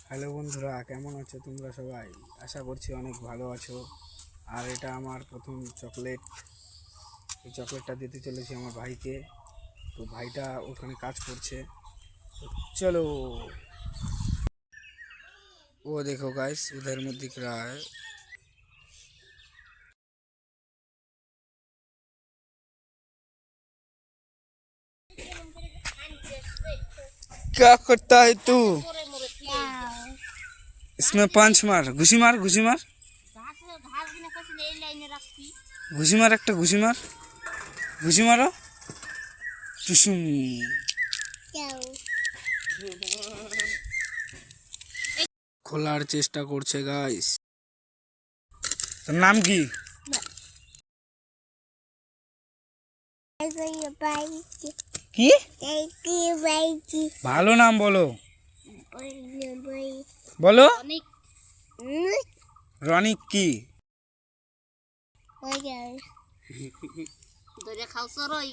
Hello বন্ধুরা, কেমন আছো তোমরা সবাই? আশা করছি অনেক ভালো আছো। আর এটা আমার প্রথম চকলেট। এই চকলেটটা দিতে চলেছি আমার ভাইকে। তো ভাইটা ওখানে কাজ করছে। তো চলো। ও দেখো गाइस, उधर में दिख रहा है। क्या करता है तू? इसमें पंच मार, घुसी मार, घुसी मार, घुसी मार, एक घुसी मार, घुसी मारो टुसुम। খোলার চেষ্টা করছে গাইস। তোর নাম কি? কি ভালো নাম বলো, বলো। রনিক কি? ধরে খাও সরই।